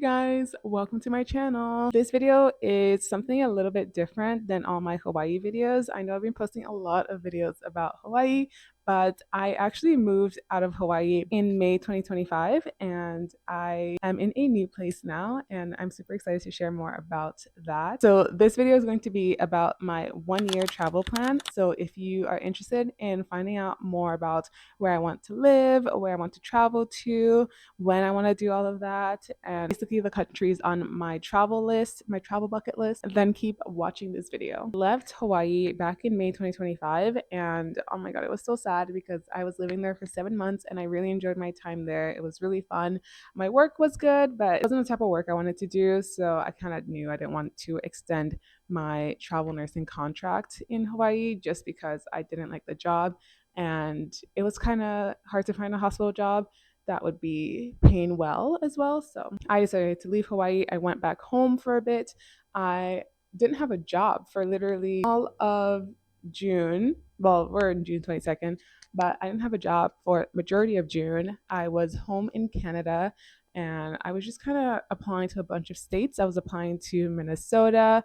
guys, welcome to my channel. This video is something a little bit different than all my Hawaii videos. I know I've been posting a lot of videos about Hawaii, but I actually moved out of Hawaii in May 2025 and I am in a new place now and I'm super excited to share more about that. So this video is going to be about my 1 year travel plan. So if you are interested in finding out more about where I want to live, where I want to travel to, when I want to do all of that, and basically the countries on my travel list, my travel bucket list, then keep watching this video. Left Hawaii back in May 2025 and oh my god, it was so sad because I was living there for 7 months and I really enjoyed my time there. It was really fun. My work was good, but it wasn't the type of work I wanted to do, so I kind of knew I didn't want to extend my travel nursing contract in Hawaii just because I didn't like the job and it was kind of hard to find a hospital job that would be paying well as well. So I decided to leave Hawaii. I went back home for a bit. I didn't have a job for literally all of June. Well, we're in June 22nd, but I didn't have a job for majority of June. I was home in Canada and I was just kind of applying to a bunch of states. I was applying to Minnesota,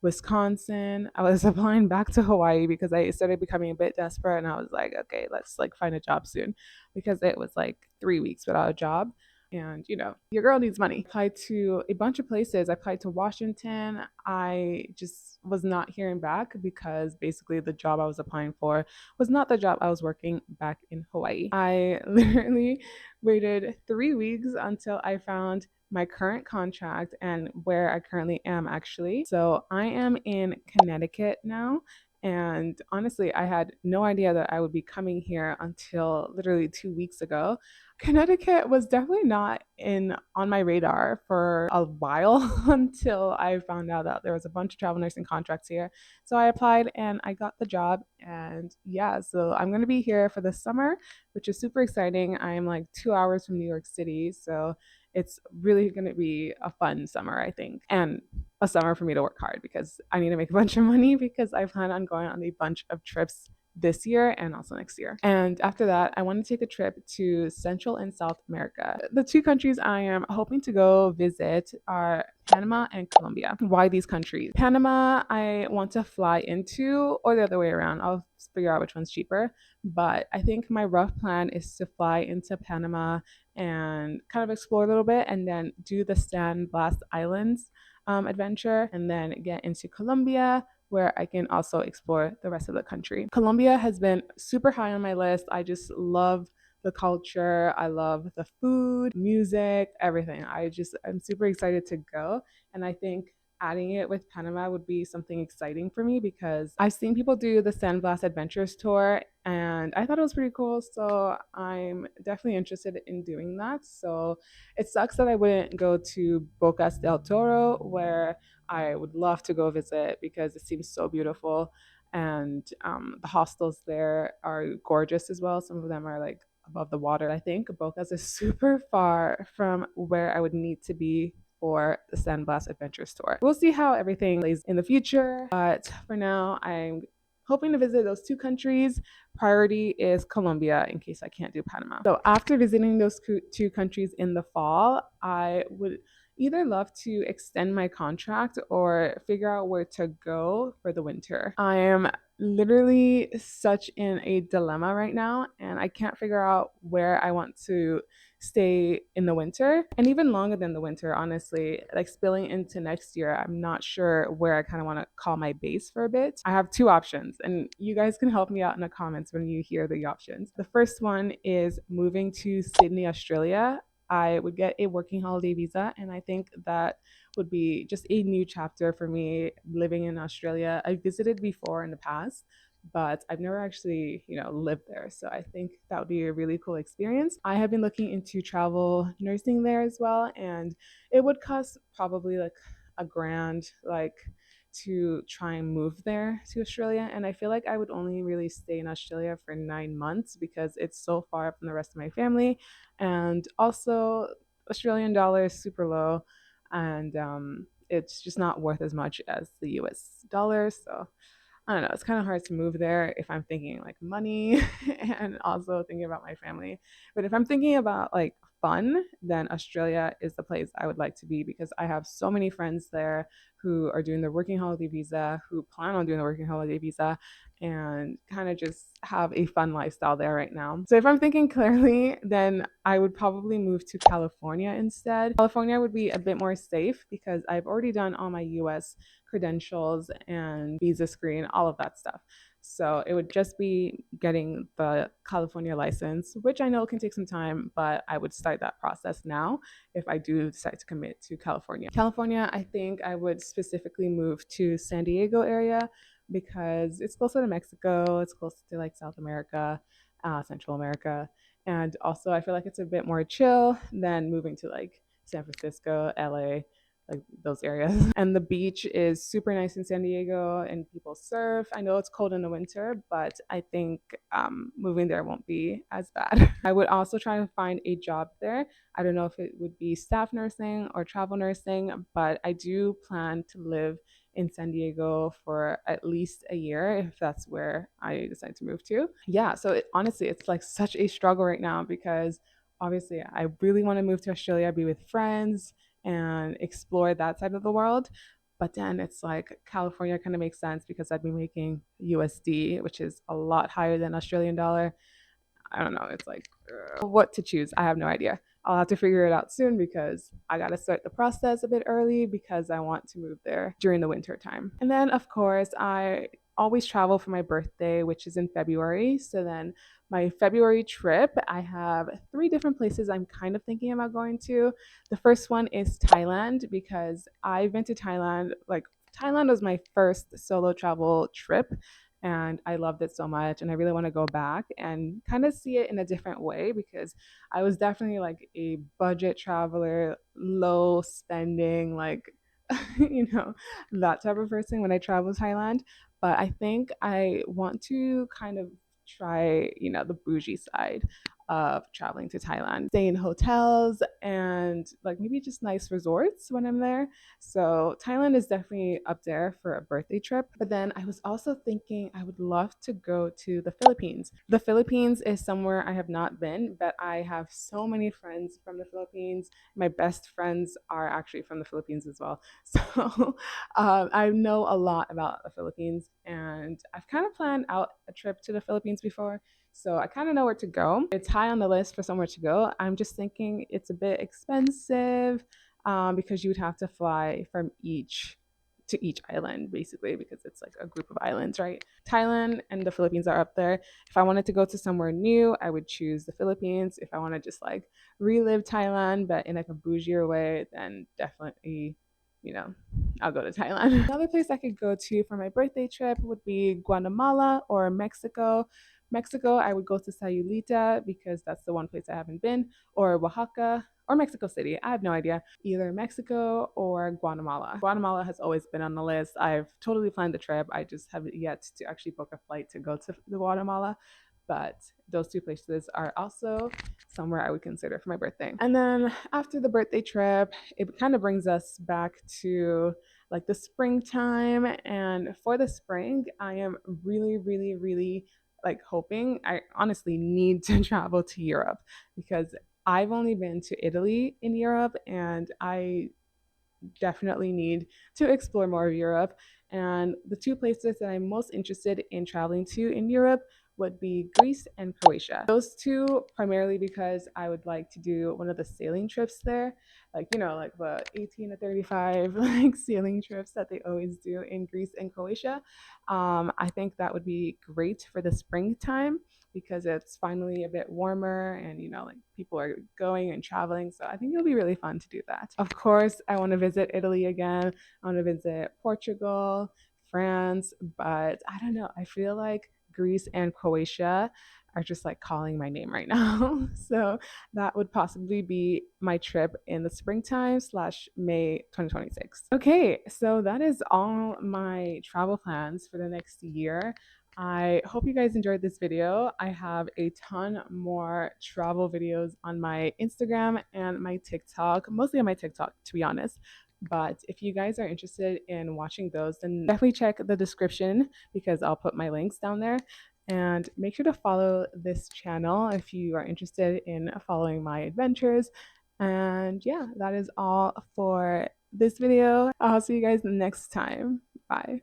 Wisconsin. I was applying back to Hawaii because I started becoming a bit desperate and I was like, okay, let's like find a job soon because it was like 3 weeks without a job. And you know, your girl needs money. I applied to a bunch of places. I applied to Washington. I just was not hearing back because basically the job I was applying for was not the job I was working back in Hawaii. I literally waited 3 weeks until I found my current contract and where I currently am actually. So I am in Connecticut now. And honestly, I had no idea that I would be coming here until literally 2 weeks ago. Connecticut was definitely not in on my radar for a while until I found out that there was a bunch of travel nursing contracts here. So I applied and I got the job. And yeah, so I'm going to be here for the summer, which is super exciting. I am like 2 hours from New York City. So it's really going to be a fun summer, I think, and a summer for me to work hard because I need to make a bunch of money because I plan on going on a bunch of trips this year and also next year. And after that, I want to take a trip to Central and South America. The two countries I am hoping to go visit are Panama and Colombia. Why these countries? Panama, I want to fly into, or the other way around. I'll figure out which one's cheaper. But I think my rough plan is to fly into Panama and kind of explore a little bit and then do the San Blas Islands adventure and then get into Colombia where I can also explore the rest of the country. Colombia has been super high on my list. I just love the culture. I love the food, music, everything. I'm super excited to go. And I think adding it with Panama would be something exciting for me because I've seen people do the San Blas Adventures tour and I thought it was pretty cool. So I'm definitely interested in doing that. So it sucks that I wouldn't go to Bocas del Toro, where I would love to go visit because it seems so beautiful. And the hostels there are gorgeous as well. Some of them are like above the water. I think Bocas is super far from where I would need to be for the San Blas Adventures tour. We'll see how everything plays in the future, but for now, I'm hoping to visit those two countries. Priority is Colombia in case I can't do Panama. So after visiting those two countries in the fall, I would either love to extend my contract or figure out where to go for the winter. I am literally such in a dilemma right now and I can't figure out where I want to stay in the winter and even longer than the winter, honestly, like spilling into next year. I'm not sure where I kind of want to call my base for a bit. I have two options and you guys can help me out in the comments when you hear the options. The first one is moving to Sydney, Australia. I would get a working holiday visa and I think that would be just a new chapter for me living in Australia. I visited before in the past, but I've never actually, lived there. So I think that would be a really cool experience. I have been looking into travel nursing there as well, and it would cost probably like a grand, like to try and move there to Australia. And I feel like I would only really stay in Australia for 9 months because it's so far from the rest of my family. And also, Australian dollar is super low and it's just not worth as much as the US dollar. So I don't know, it's kind of hard to move there if I'm thinking like money and also thinking about my family. But if I'm thinking about like fun, then Australia is the place I would like to be because I have so many friends there who are doing the working holiday visa, who plan on doing the working holiday visa, and kind of just have a fun lifestyle there right now. So if I'm thinking clearly, then I would probably move to California instead. California would be a bit more safe because I've already done all my US credentials and visa screen, all of that stuff. So it would just be getting the California license, which I know can take some time, but I would start that process now if I do decide to commit to California. California, I think I would specifically move to San Diego area because it's closer to Mexico, it's closer to like South America, Central America, and also I feel like it's a bit more chill than moving to like San Francisco, LA, like those areas. And the beach is super nice in San Diego and people surf. I know it's cold in the winter, but I think moving there won't be as bad. I would also try to find a job there. I don't know if it would be staff nursing or travel nursing, but I do plan to live in San Diego for at least a year if that's where I decide to move to. Yeah, so honestly, it's like such a struggle right now because obviously I really want to move to Australia, be with friends, and explore that side of the world. But then it's like California kind of makes sense because I'd be making USD, which is a lot higher than Australian dollar. I don't know. It's like what to choose. I have no idea. I'll have to figure it out soon because I got to start the process a bit early because I want to move there during the winter time. And then, of course, I always travel for my birthday, which is in February. So then my February trip, I have three different places I'm kind of thinking about going to. The first one is Thailand because I've been to Thailand. Like, Thailand was my first solo travel trip and I loved it so much and I really want to go back and kind of see it in a different way because I was definitely like a budget traveler, low spending, like that type of person when I travel to Thailand. But I think I want to kind of try, the bougie side of traveling to Thailand, stay in hotels and like maybe just nice resorts when I'm there. So Thailand is definitely up there for a birthday trip. But then I was also thinking I would love to go to the Philippines. The Philippines is somewhere I have not been, but I have so many friends from the Philippines. My best friends are actually from the Philippines as well. So I know a lot about the Philippines and I've kind of planned out a trip to the Philippines before. So I kind of know where to go. It's high on the list for somewhere to go. I'm just thinking it's a bit expensive because you would have to fly from each to each island basically because it's like a group of islands, right? Thailand and the Philippines are up there. If I wanted to go to somewhere new, I would choose the Philippines. If I want to just like relive Thailand but in like a bougier way, then definitely, you know, I'll go to Thailand. Another place I could go to for my birthday trip would be Guatemala or Mexico. Mexico, I would go to Sayulita because that's the one place I haven't been, or Oaxaca, or Mexico City. I have no idea. Either Mexico or Guatemala. Guatemala has always been on the list. I've totally planned the trip. I just haven't yet to actually book a flight to go to the Guatemala. But those two places are also somewhere I would consider for my birthday. And then after the birthday trip, it kind of brings us back to like the springtime. And for the spring, I am really, really, really like hoping I honestly need to travel to Europe because I've only been to Italy in Europe and I definitely need to explore more of Europe. And the two places that I'm most interested in traveling to in Europe would be Greece and Croatia. Those two primarily because I would like to do one of the sailing trips there, like like the 18 to 35 like sailing trips that they always do in Greece and Croatia. I think that would be great for the springtime because it's finally a bit warmer and like people are going and traveling, so I think it'll be really fun to do that. Of course, I want to visit Italy again. I want to visit Portugal, France, but I don't know, I feel like Greece and Croatia are just like calling my name right now. So that would possibly be my trip in the springtime slash May 2026. Okay, so that is all my travel plans for the next year. I hope you guys enjoyed this video. I have a ton more travel videos on my Instagram and my TikTok, mostly on my TikTok, to be honest. But if you guys are interested in watching those, then definitely check the description because I'll put my links down there. And make sure to follow this channel if you are interested in following my adventures. And yeah, that is all for this video. I'll see you guys next time. Bye.